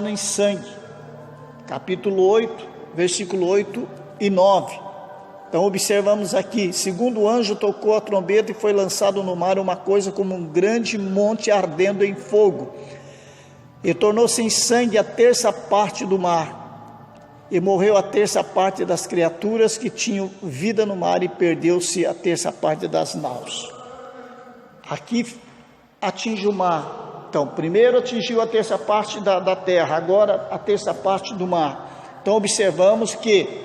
em sangue. Capítulo 8, versículo 8 e 9. Então observamos aqui: segundo o anjo tocou a trombeta e foi lançado no mar uma coisa como um grande monte ardendo em fogo, e tornou-se em sangue a terça parte do mar, e morreu a terça parte das criaturas que tinham vida no mar, e perdeu-se a terça parte das naus. Aqui atinge o mar. Então, primeiro atingiu a terça parte da terra, agora a terça parte do mar. Então observamos que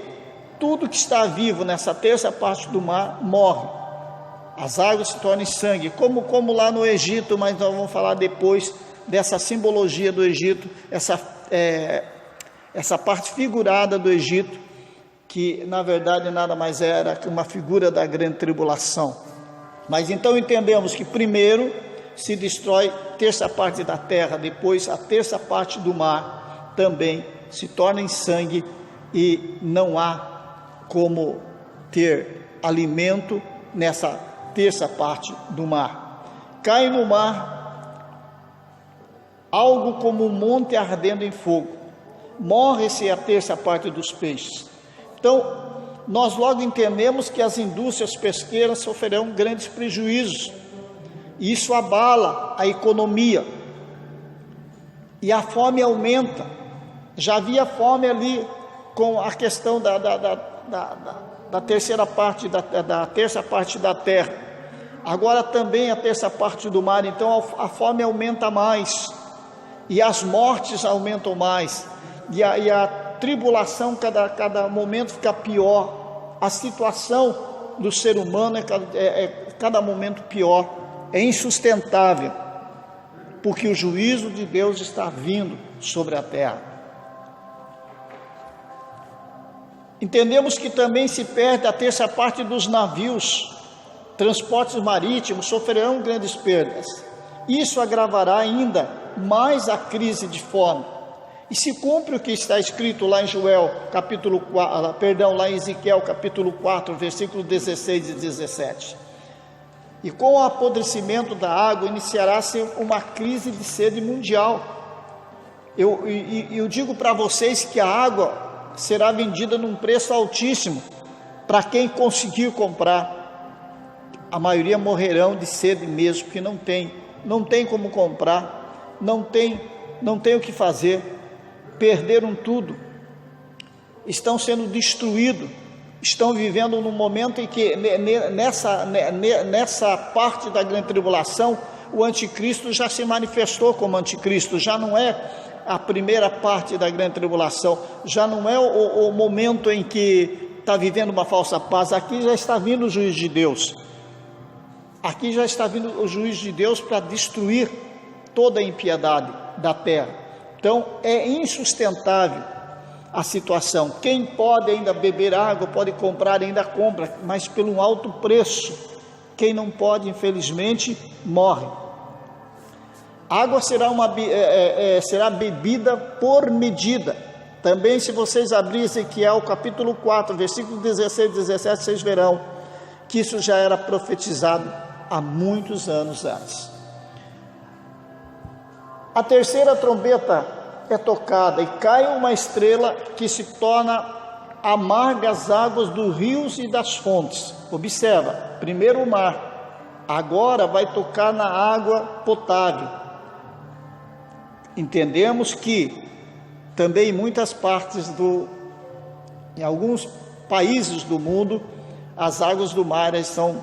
tudo que está vivo nessa terça parte do mar morre. As águas se tornam sangue, como lá no Egito, mas nós vamos falar depois dessa simbologia do Egito, essa parte figurada do Egito, que na verdade nada mais era que uma figura da grande tribulação. Mas então entendemos que primeiro se destrói terça parte da terra, depois a terça parte do mar também se torna em sangue, e não há como ter alimento nessa terça parte do mar. Cai no mar algo como um monte ardendo em fogo, morre-se a terça parte dos peixes. Então nós logo entendemos que as indústrias pesqueiras sofrerão grandes prejuízos, e isso abala a economia, e a fome aumenta. Já havia fome ali com a questão da terceira parte da terça parte da terra, agora também a terça parte do mar. Então a fome aumenta mais, e as mortes aumentam mais, e a tribulação cada momento fica pior. A situação do ser humano é cada momento pior, é insustentável, porque o juízo de Deus está vindo sobre a terra. Entendemos que também se perde a terça parte dos navios, transportes marítimos sofrerão grandes perdas. Isso agravará ainda mais a crise de fome. E se cumpre o que está escrito lá em lá em Ezequiel capítulo 4, versículos 16 e 17. E com o apodrecimento da água iniciará-se uma crise de sede mundial. Eu digo para vocês que a água será vendida num preço altíssimo para quem conseguir comprar. A maioria morrerão de sede mesmo, porque não tem como comprar, não tem o que fazer, perderam tudo, estão sendo destruídos, estão vivendo num momento em que nessa parte da grande tribulação o anticristo já se manifestou como anticristo. Já não é a primeira parte da grande tribulação, já não é o momento em que está vivendo uma falsa paz. Aqui já está vindo o juiz de Deus, aqui já está vindo o juiz de Deus para destruir toda a impiedade da terra. Então é insustentável a situação. Quem pode ainda beber água, pode comprar, ainda compra, mas por um alto preço. Quem não pode, infelizmente, morre. A água será bebida por medida. Também, se vocês abrirem Ezequiel capítulo 4, versículos 16 e 17, vocês verão que isso já era profetizado há muitos anos antes. A terceira trombeta é tocada, e cai uma estrela que se torna amarga as águas dos rios e das fontes. Observa, primeiro o mar, agora vai tocar na água potável. Entendemos que também em muitas partes em alguns países do mundo, as águas do mar são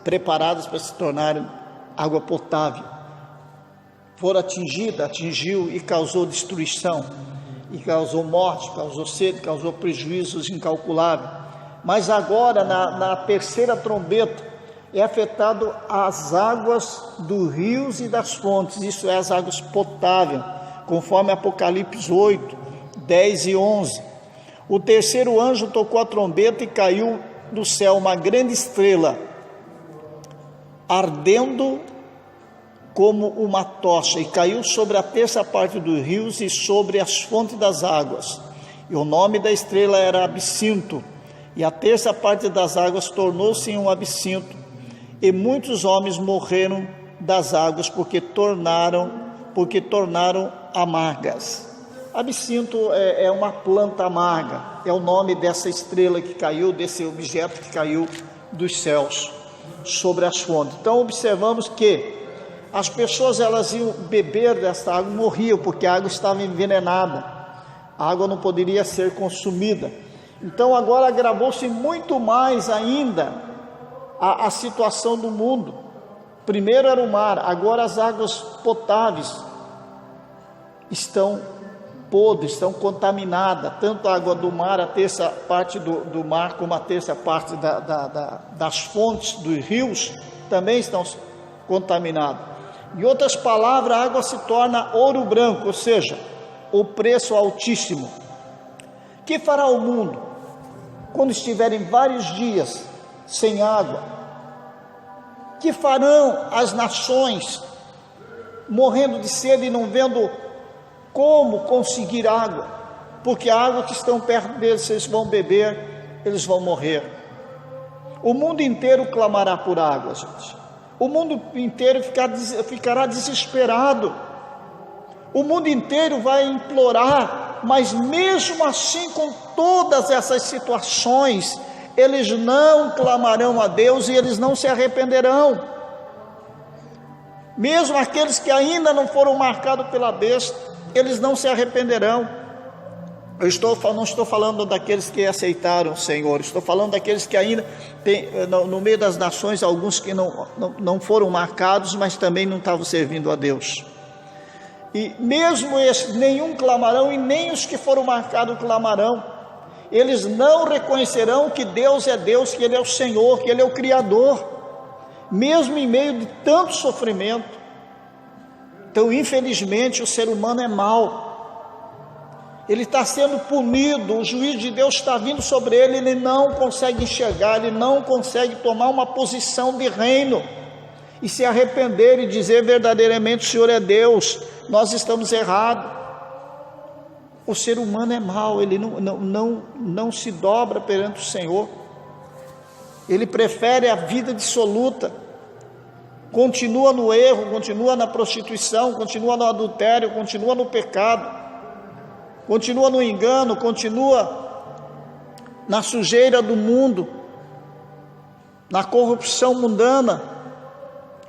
preparadas para se tornarem água potável. Atingiu e causou destruição, e causou morte, causou sede, causou prejuízos incalculáveis. Mas agora na terceira trombeta é afetado as águas dos rios e das fontes, isso é, as águas potáveis, conforme Apocalipse 8, 10 e 11. O terceiro anjo tocou a trombeta e caiu do céu uma grande estrela, ardendo como uma tocha, e caiu sobre a terça parte dos rios e sobre as fontes das águas. E o nome da estrela era Absinto, e a terça parte das águas tornou-se em um absinto, e muitos homens morreram das águas, porque tornaram amargas. Absinto é uma planta amarga, é o nome dessa estrela que caiu, desse objeto que caiu dos céus sobre as fontes. Então observamos que as pessoas, elas iam beber dessa água e morriam, porque a água estava envenenada, a água não poderia ser consumida. Então agora agravou-se muito mais ainda a situação do mundo. Primeiro era o mar, agora as águas potáveis estão podres, estão contaminadas, tanto a água do mar, a terça parte do mar, como a terça parte das fontes dos rios, também estão contaminadas. Em outras palavras, a água se torna ouro branco, ou seja, o preço altíssimo. Que fará o mundo quando estiverem vários dias sem água? Que farão as nações morrendo de sede e não vendo como conseguir água? Porque a água que estão perto deles, se eles vão beber, eles vão morrer. O mundo inteiro clamará por água, gente. O mundo inteiro ficará desesperado. O mundo inteiro vai implorar, mas mesmo assim, com todas essas situações, eles não clamarão a Deus e eles não se arrependerão. Mesmo aqueles que ainda não foram marcados pela besta, eles não se arrependerão. Não estou falando daqueles que aceitaram o Senhor, estou falando daqueles que ainda tem no meio das nações, alguns que não foram marcados, mas também não estavam servindo a Deus. E mesmo esses, nenhum clamarão, e nem os que foram marcados clamarão. Eles não reconhecerão que Deus é Deus, que Ele é o Senhor, que Ele é o Criador, mesmo em meio de tanto sofrimento. Então, infelizmente, o ser humano é mau. Ele está sendo punido, o juízo de Deus está vindo sobre ele, ele não consegue enxergar, ele não consegue tomar uma posição de reino e se arrepender e dizer verdadeiramente: o Senhor é Deus, nós estamos errados. O ser humano é mau, ele não se dobra perante o Senhor, ele prefere a vida dissoluta, continua no erro, continua na prostituição, continua no adultério, continua no pecado, continua no engano, continua na sujeira do mundo, na corrupção mundana,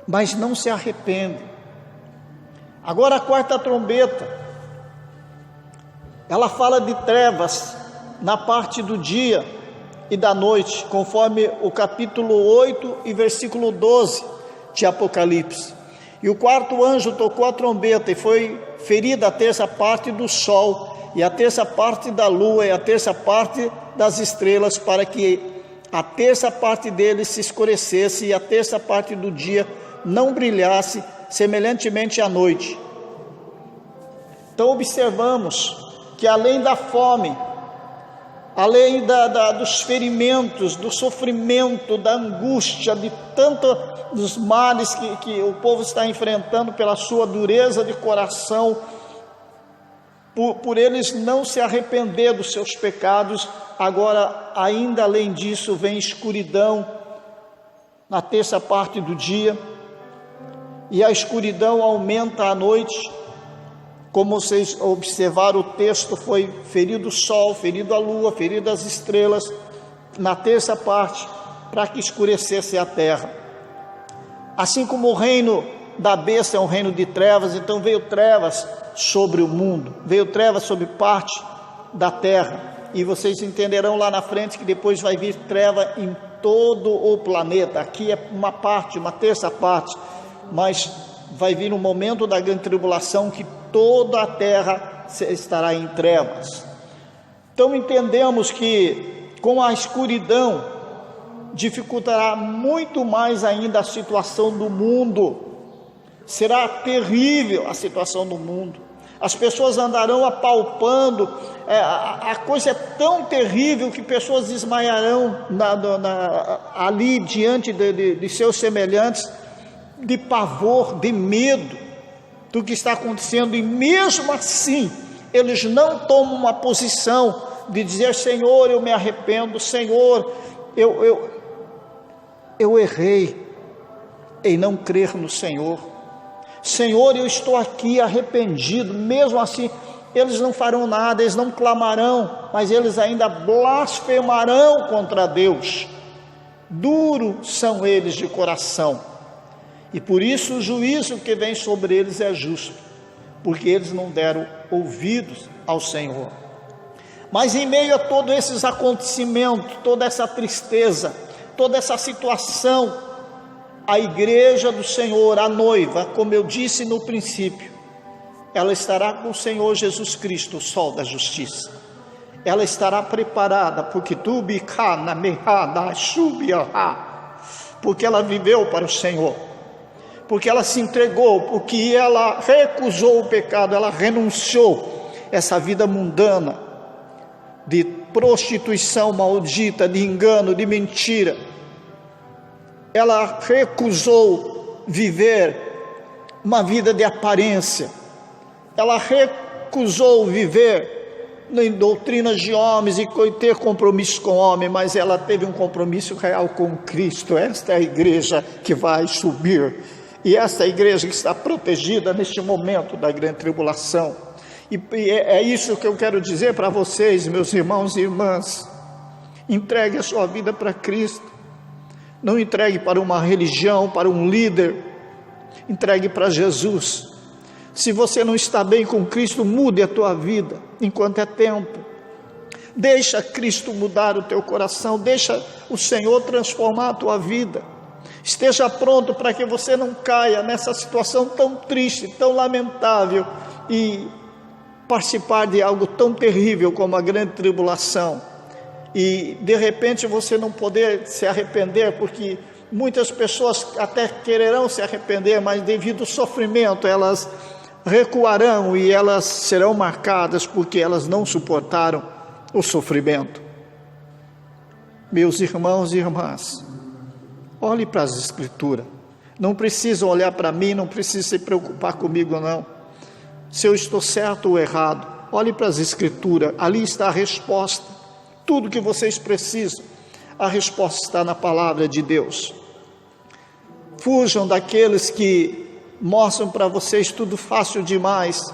mas não se arrepende. Agora a quarta trombeta, ela fala de trevas na parte do dia e da noite, conforme o capítulo 8 e versículo 12 de Apocalipse. E o quarto anjo tocou a trombeta e foi ferida a terça parte do sol, e a terça parte da lua, e a terça parte das estrelas, para que a terça parte deles se escurecesse, e a terça parte do dia não brilhasse, semelhantemente à noite. Então observamos que além da fome, além dos ferimentos, do sofrimento, da angústia, de tantos males que o povo está enfrentando pela sua dureza de coração, por eles não se arrepender dos seus pecados, agora ainda além disso vem escuridão na terça parte do dia, e a escuridão aumenta à noite. Como vocês observaram, o texto foi ferido o sol, ferido a lua, ferido as estrelas, na terça parte, para que escurecesse a terra. Assim como o reino da besta é um reino de trevas, então veio trevas sobre o mundo, veio trevas sobre parte da terra, e vocês entenderão lá na frente que depois vai vir treva em todo o planeta. Aqui é uma parte, uma terça parte, mas vai vir um momento da grande tribulação que toda a terra estará em trevas. Então entendemos que com a escuridão dificultará muito mais ainda a situação do mundo. Será terrível a situação do mundo. As pessoas andarão apalpando, a coisa é tão terrível que pessoas desmaiarão ali diante de seus semelhantes, de pavor, de medo do que está acontecendo, e mesmo assim eles não tomam uma posição de dizer: Senhor, eu me arrependo, Senhor, eu errei em não crer no Senhor, Senhor, eu estou aqui arrependido. Mesmo assim eles não farão nada, eles não clamarão, mas eles ainda blasfemarão contra Deus. Duros são eles de coração, e por isso o juízo que vem sobre eles é justo, porque eles não deram ouvidos ao Senhor. Mas em meio a todos esses acontecimentos, toda essa tristeza, toda essa situação, a igreja do Senhor, a noiva, como eu disse no princípio, ela estará com o Senhor Jesus Cristo, o sol da justiça. Ela estará preparada, porque porque ela viveu para o Senhor, porque ela se entregou, porque ela recusou o pecado, ela renunciou essa vida mundana, de prostituição maldita, de engano, de mentira. Ela recusou viver uma vida de aparência, ela recusou viver em doutrinas de homens e ter compromisso com o homem, mas ela teve um compromisso real com Cristo. Esta é a igreja que vai subir, e esta é a igreja que está protegida neste momento da grande tribulação. E é isso que eu quero dizer para vocês, meus irmãos e irmãs: entregue a sua vida para Cristo, não entregue para uma religião, para um líder, entregue para Jesus. Se você não está bem com Cristo, mude a tua vida enquanto é tempo. Deixa Cristo mudar o teu coração, deixa o Senhor transformar a tua vida. Esteja pronto para que você não caia nessa situação tão triste, tão lamentável, e participar de algo tão terrível como a grande tribulação, e de repente você não poder se arrepender, porque muitas pessoas até quererão se arrepender, mas devido ao sofrimento elas recuarão e elas serão marcadas, porque elas não suportaram o sofrimento. Meus irmãos e irmãs, olhe para as Escrituras. Não precisa olhar para mim, não precisa se preocupar comigo não, se eu estou certo ou errado. Olhe para as Escrituras, ali está a resposta. Tudo que vocês precisam, a resposta está na palavra de Deus. Fujam daqueles que mostram para vocês tudo fácil demais.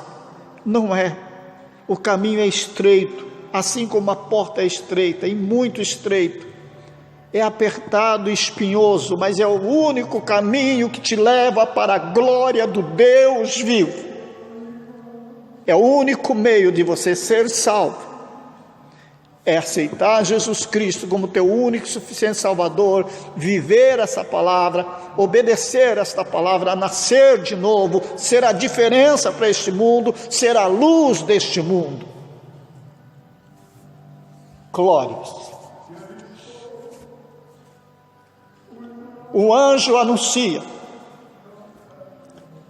Não é. O caminho é estreito, assim como a porta é estreita, e muito estreito. É apertado e espinhoso, mas é o único caminho que te leva para a glória do Deus vivo. É o único meio de você ser salvo. É aceitar Jesus Cristo como teu único e suficiente Salvador, viver essa palavra, obedecer esta palavra, nascer de novo, ser a diferença para este mundo, ser a luz deste mundo. Glórias. O anjo anuncia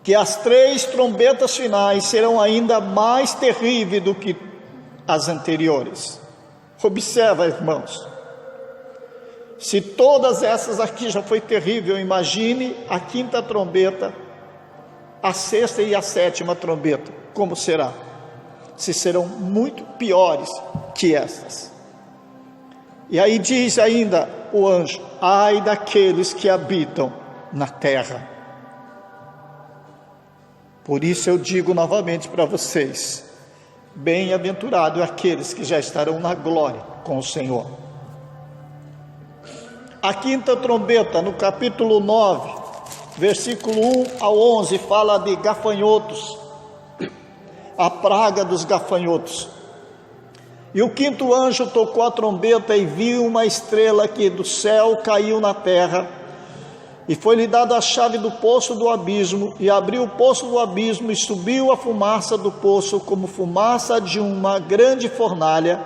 que as 3 trombetas finais serão ainda mais terríveis do que as anteriores. Observa, irmãos, se todas essas aqui já foi terrível, imagine a 5ª trombeta, a 6ª e a 7ª trombeta, como será? Se serão muito piores que essas. E aí diz ainda o anjo: ai daqueles que habitam na terra. Por isso eu digo novamente para vocês: bem-aventurado aqueles que já estarão na glória com o Senhor. A 5ª trombeta, no capítulo 9, versículo 1 ao 11, fala de gafanhotos, a praga dos gafanhotos. E o 5º anjo tocou a trombeta e viu uma estrela que do céu caiu na terra, e foi-lhe dada a chave do poço do abismo, e abriu o poço do abismo, e subiu a fumaça do poço como fumaça de uma grande fornalha,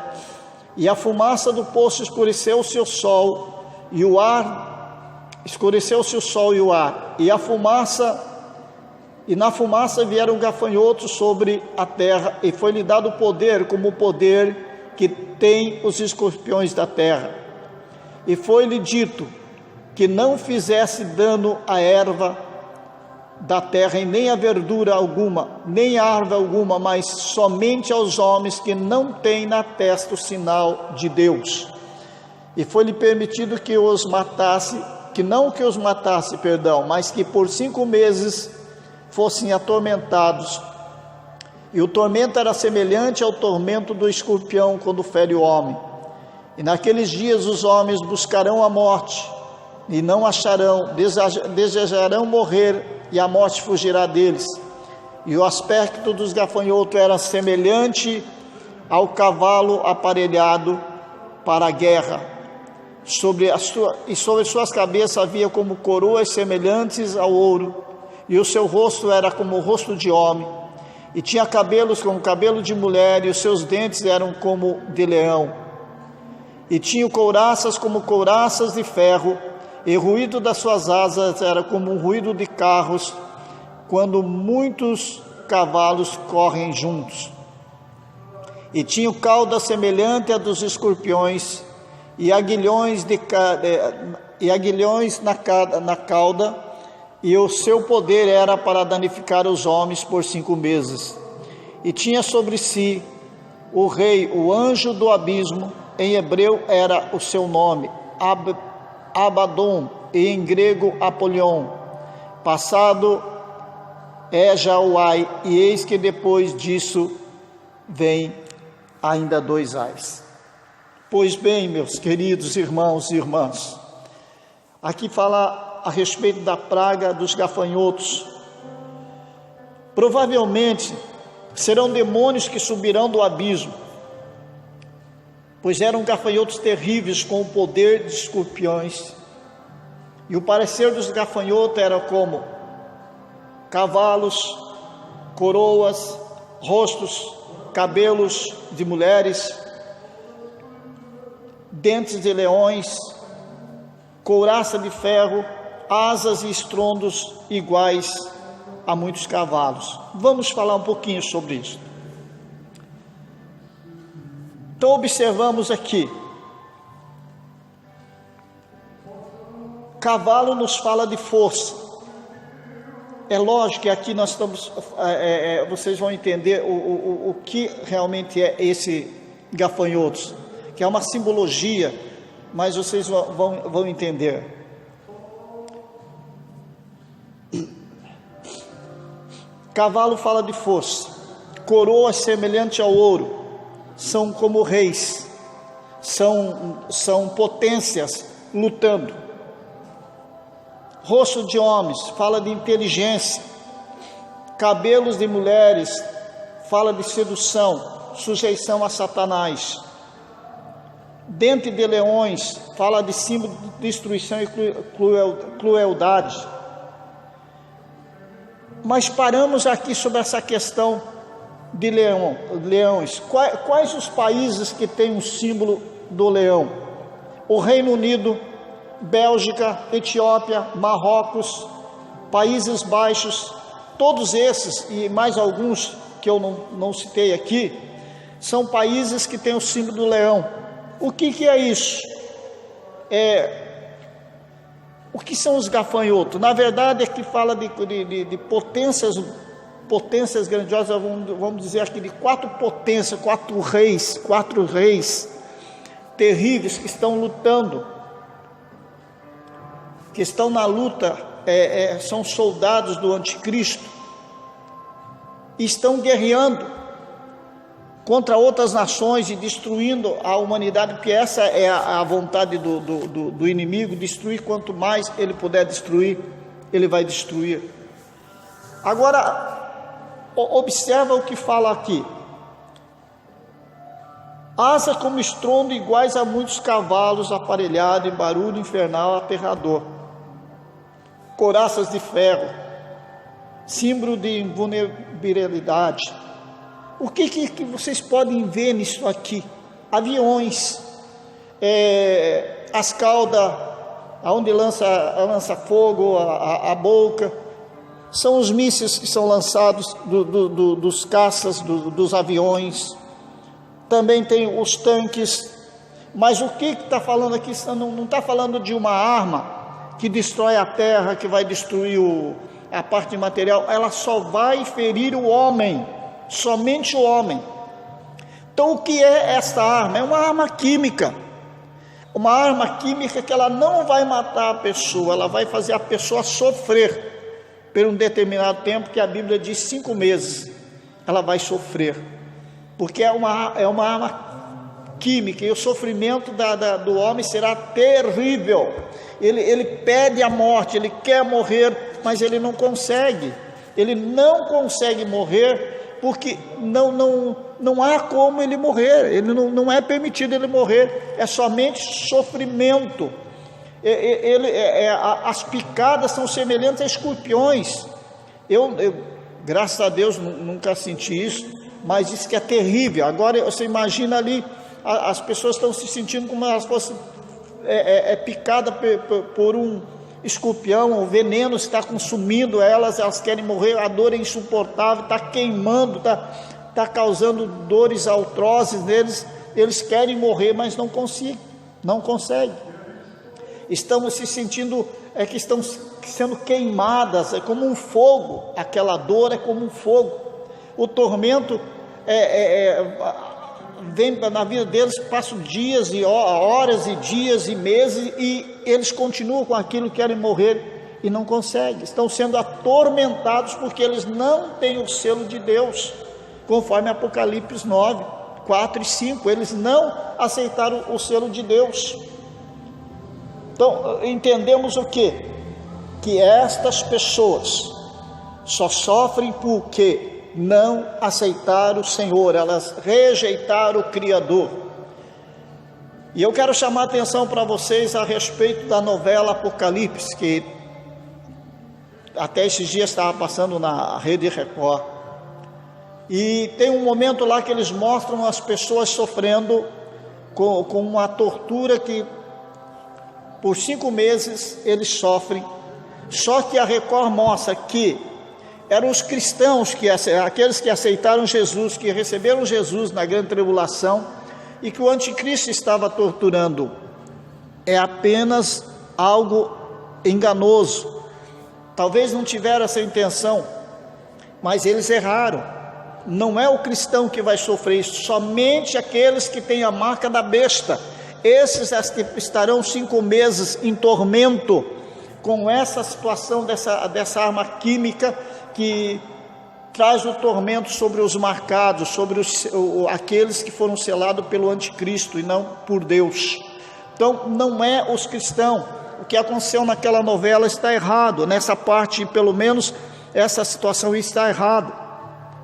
e a fumaça do poço escureceu o seu sol e o ar, escureceu-se o sol e o ar, e na fumaça vieram gafanhotos sobre a terra, e foi-lhe dado poder como o poder que tem os escorpiões da terra. E foi-lhe dito que não fizesse dano à erva da terra, e nem a verdura alguma, nem a árvore alguma, mas somente aos homens que não têm na testa o sinal de Deus. E foi-lhe permitido que os matasse, mas que por 5 meses fossem atormentados, E o tormento era semelhante ao tormento do escorpião quando fere o homem. E naqueles dias os homens buscarão a morte, e não acharão, desejarão morrer, e a morte fugirá deles. E o aspecto dos gafanhotos era semelhante ao cavalo aparelhado para a guerra. Sobre suas cabeças havia como coroas semelhantes ao ouro, e o seu rosto era como o rosto de homem, e tinha cabelos como cabelo de mulher, e os seus dentes eram como de leão, e tinha couraças como couraças de ferro, e o ruído das suas asas era como um ruído de carros, quando muitos cavalos correm juntos. E tinha cauda semelhante à dos escorpiões, e aguilhões na cauda, e o seu poder era para danificar os homens por 5 meses. E tinha sobre si o rei, o anjo do abismo, em hebreu era o seu nome, Abaddon, e em grego Apolion, passado é Jauai, e eis que depois disso vem ainda 2 ais. Pois bem, meus queridos irmãos e irmãs, aqui fala a respeito da praga dos gafanhotos. Provavelmente serão demônios que subirão do abismo, pois eram gafanhotos terríveis com o poder de escorpiões. E o parecer dos gafanhotos era como cavalos, coroas, rostos, cabelos de mulheres, dentes de leões, couraça de ferro, asas e estrondos iguais a muitos cavalos. Vamos falar um pouquinho sobre isso. Então observamos aqui, cavalo nos fala de força. É lógico que aqui nós estamos, vocês vão entender o que realmente é esse gafanhotos, que é uma simbologia, mas vocês vão entender. Cavalo fala de força, coroa semelhante ao ouro, são como reis, são potências lutando. Rosto de homens fala de inteligência, cabelos de mulheres fala de sedução, sujeição a Satanás. Dente de leões fala de símbolo de destruição e crueldade. Mas paramos aqui sobre essa questão de leões. Quais os países que têm um símbolo do leão? O Reino Unido, Bélgica, Etiópia, Marrocos, Países Baixos, todos esses e mais alguns que eu não citei aqui, são países que têm o símbolo do leão. O que é isso? O que são os gafanhotos? Na verdade é que fala de potências grandiosas, vamos dizer aqui de 4 potências, 4 reis terríveis que estão lutando, que estão na luta, são soldados do anticristo, e estão guerreando contra outras nações e destruindo a humanidade, porque essa é a vontade do inimigo, destruir. Quanto mais ele puder destruir, ele vai destruir. Agora, observa o que fala aqui: asa como estrondo iguais a muitos cavalos aparelhado em barulho infernal aterrador, couraças de ferro, símbolo de invulnerabilidade. O que vocês podem ver nisso aqui? Aviões, as caudas, aonde lança fogo, a boca, são os mísseis que são lançados dos caças, dos aviões. Também tem os tanques. Mas o que está falando aqui? Não está falando de uma arma que destrói a terra, que vai destruir a parte material. Ela só vai ferir o homem, somente o homem. Então o que é esta arma? É uma arma química. Uma arma química que ela não vai matar a pessoa, ela vai fazer a pessoa sofrer por um determinado tempo, que a Bíblia diz 5 meses. ela vai sofrer, porque é uma arma química, e o sofrimento do homem será terrível. Ele pede a morte, ele quer morrer, mas ele não consegue morrer, porque não há como ele morrer, não é permitido ele morrer, é somente sofrimento. As picadas são semelhantes a escorpiões. Eu graças a Deus nunca senti isso, mas isso que é terrível. Agora você imagina ali, as pessoas estão se sentindo como elas fossem picadas por um escorpião, o veneno está consumindo elas querem morrer, a dor é insuportável, está queimando, está causando dores atrozes neles, eles querem morrer, mas não conseguem. Estamos se sentindo, que estão sendo queimadas, é como um fogo, aquela dor é como um fogo. O tormento vem na vida deles, passam dias e horas e dias e meses, e eles continuam com aquilo, querem morrer e não conseguem, estão sendo atormentados porque eles não têm o selo de Deus, conforme Apocalipse 9, 4 e 5, eles não aceitaram o selo de Deus. Então entendemos o quê? Que estas pessoas só sofrem porque não aceitaram o Senhor, elas rejeitaram o Criador. E eu quero chamar a atenção para vocês a respeito da novela Apocalipse, que até esses dias estava passando na Rede Record, e tem um momento lá que eles mostram as pessoas sofrendo com uma tortura que por 5 meses eles sofrem. Só que a Record mostra que eram os cristãos, aqueles que aceitaram Jesus, que receberam Jesus na grande tribulação, e que o anticristo estava torturando. É apenas algo enganoso. Talvez não tiveram essa intenção, mas eles erraram. Não é o cristão que vai sofrer isso, somente aqueles que têm a marca da besta. Esses estarão 5 meses em tormento, com essa situação dessa arma química que traz o tormento sobre os marcados, sobre aqueles que foram selados pelo anticristo e não por Deus. Então não é os cristãos. O que aconteceu naquela novela está errado, nessa parte pelo menos essa situação está errada.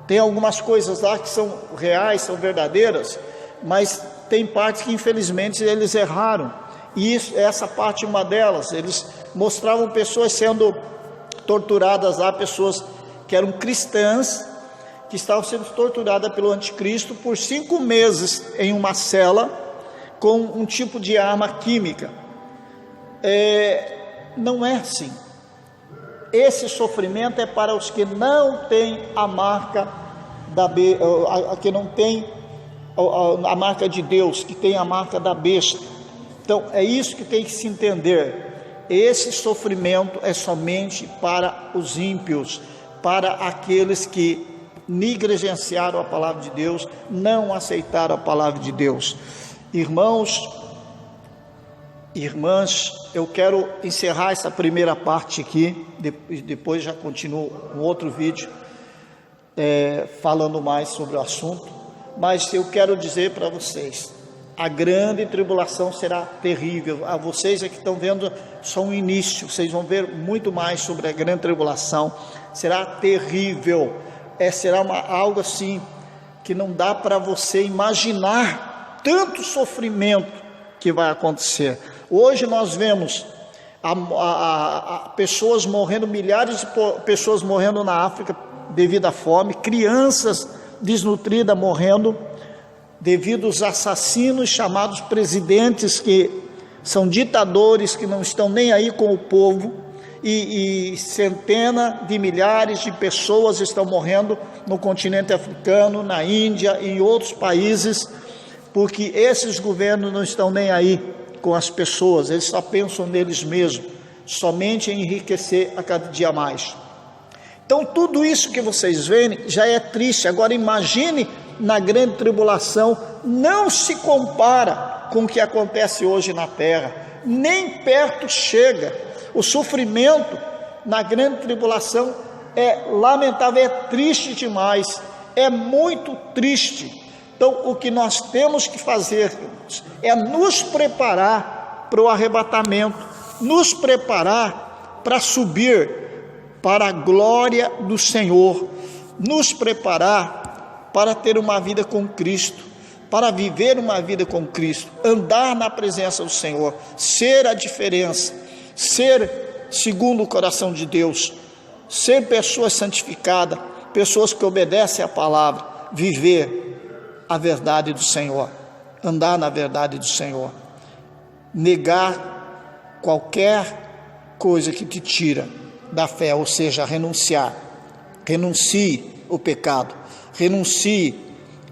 Tem algumas coisas lá que são reais, são verdadeiras, mas tem partes que infelizmente eles erraram, e essa parte é uma delas. Eles mostravam pessoas sendo torturadas lá, pessoas que eram cristãs, que estavam sendo torturadas pelo anticristo por 5 meses em uma cela, com um tipo de arma química. Não é assim. Esse sofrimento é para os que não têm a marca que não tem a marca de Deus, que tem a marca da besta. Então é isso que tem que se entender. Esse sofrimento é somente para os ímpios, para aqueles que negligenciaram a palavra de Deus, não aceitaram a palavra de Deus. Irmãos, irmãs, eu quero encerrar essa primeira parte aqui, depois já continuo um outro vídeo falando mais sobre o assunto, mas eu quero dizer para vocês, a grande tribulação será terrível. A vocês que estão vendo só um início, vocês vão ver muito mais sobre a grande tribulação. Será terrível, será algo assim que não dá para você imaginar tanto sofrimento que vai acontecer. Hoje nós vemos pessoas morrendo, milhares de pessoas morrendo na África devido à fome, crianças desnutridas morrendo devido aos assassinos chamados presidentes, que são ditadores que não estão nem aí com o povo, e centenas de milhares de pessoas estão morrendo no continente africano, na Índia e em outros países, porque esses governos não estão nem aí com as pessoas, eles só pensam neles mesmos, somente em enriquecer a cada dia mais. Então tudo isso que vocês veem já é triste. Agora imagine na grande tribulação, não se compara com o que acontece hoje na terra, nem perto chega. O sofrimento na grande tribulação é lamentável, é triste demais, é muito triste. Então, o que nós temos que fazer é nos preparar para o arrebatamento, nos preparar para subir para a glória do Senhor, nos preparar para ter uma vida com Cristo, para viver uma vida com Cristo, andar na presença do Senhor, ser a diferença, ser segundo o coração de Deus, ser pessoas santificadas, pessoas que obedecem à palavra, viver a verdade do Senhor, andar na verdade do Senhor, negar qualquer coisa que te tira da fé, ou seja, renuncie o pecado, renuncie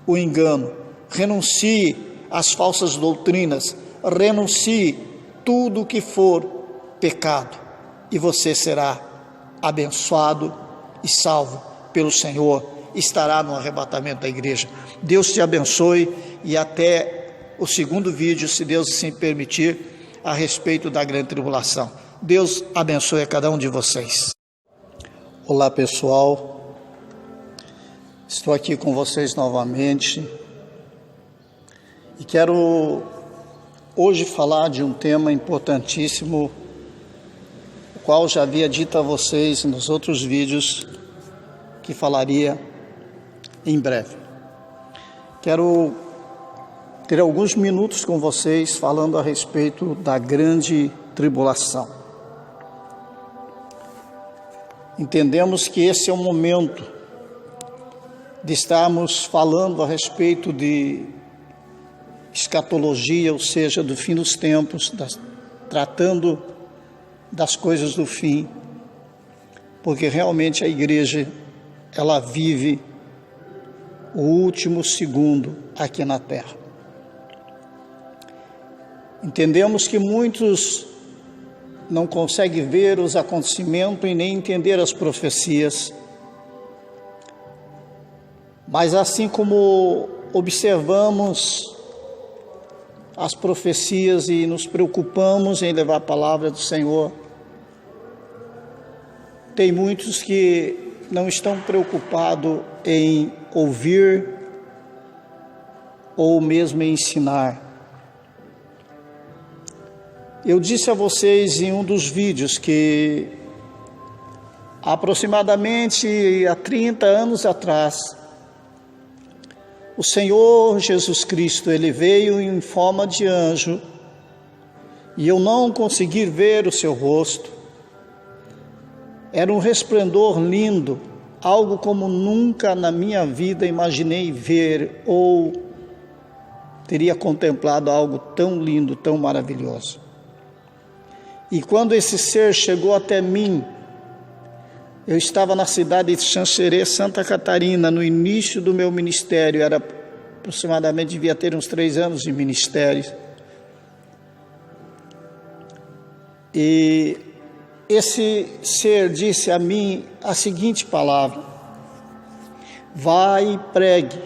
o engano, renuncie as falsas doutrinas, renuncie tudo que for pecado, e você será abençoado e salvo pelo Senhor, estará no arrebatamento da igreja. Deus te abençoe e até o segundo vídeo, se Deus assim permitir, a respeito da grande tribulação. Deus abençoe a cada um de vocês. Olá pessoal, estou aqui com vocês novamente e quero hoje falar de um tema importantíssimo, o qual já havia dito a vocês nos outros vídeos que falaria em breve. Quero ter alguns minutos com vocês falando a respeito da grande tribulação. Entendemos que esse é o momento de estarmos falando a respeito de escatologia, ou seja, do fim dos tempos, tratando das coisas do fim, porque realmente a igreja, ela vive o último segundo aqui na terra. Entendemos que muitos não conseguem ver os acontecimentos e nem entender as profecias, mas assim como observamos as profecias e nos preocupamos em levar a palavra do Senhor, tem muitos que não estão preocupados em ouvir ou mesmo em ensinar. Eu disse a vocês em um dos vídeos que aproximadamente há 30 anos atrás, o Senhor Jesus Cristo, Ele veio em forma de anjo e eu não consegui ver o seu rosto. Era um resplendor lindo, algo como nunca na minha vida imaginei ver ou teria contemplado algo tão lindo, tão maravilhoso. E quando esse ser chegou até mim, eu estava na cidade de Xanxerê, Santa Catarina, no início do meu ministério, era aproximadamente, devia ter uns 3 anos de ministério. E esse ser disse a mim a seguinte palavra: vai e pregue,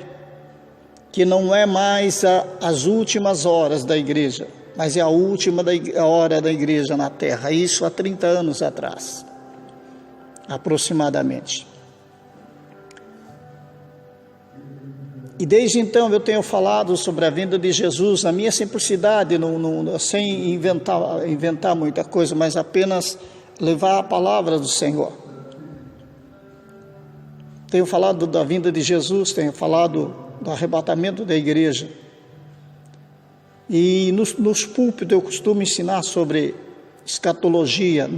que não é mais as últimas horas da igreja, mas é a última hora da igreja na terra. Isso há 30 anos atrás, aproximadamente. E desde então eu tenho falado sobre a vinda de Jesus, na minha simplicidade, sem inventar muita coisa, mas apenas levar a palavra do Senhor. Tenho falado da vinda de Jesus, tenho falado do arrebatamento da igreja. E nos púlpitos eu costumo ensinar sobre escatologia.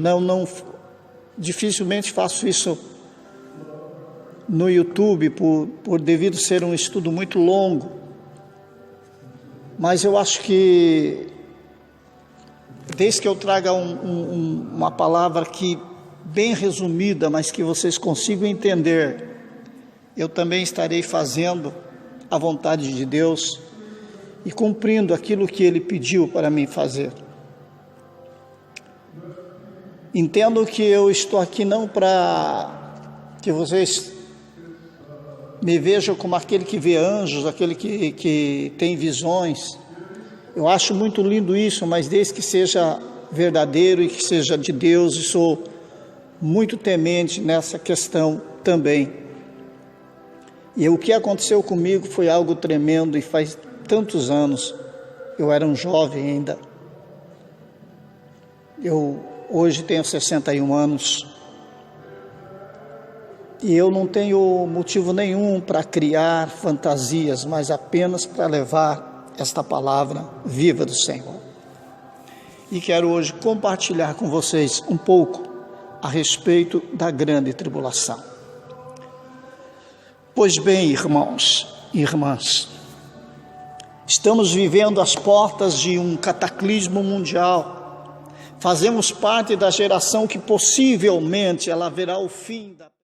Dificilmente faço isso no YouTube, por devido ser um estudo muito longo. Mas eu acho que, desde que eu traga uma palavra que bem resumida, mas que vocês consigam entender, eu também estarei fazendo a vontade de Deus e cumprindo aquilo que Ele pediu para mim fazer. Entendo que eu estou aqui não para que vocês me vejam como aquele que vê anjos, aquele que tem visões. Eu acho muito lindo isso, mas desde que seja verdadeiro e que seja de Deus, e sou muito temente nessa questão também. E o que aconteceu comigo foi algo tremendo, e faz tantos anos, eu era um jovem ainda. Eu hoje tenho 61 anos, e eu não tenho motivo nenhum para criar fantasias, mas apenas para levar esta palavra viva do Senhor. E quero hoje compartilhar com vocês um pouco a respeito da grande tribulação. Pois bem, irmãos e irmãs, estamos vivendo às portas de um cataclismo mundial. Fazemos parte da geração que possivelmente ela verá o fim da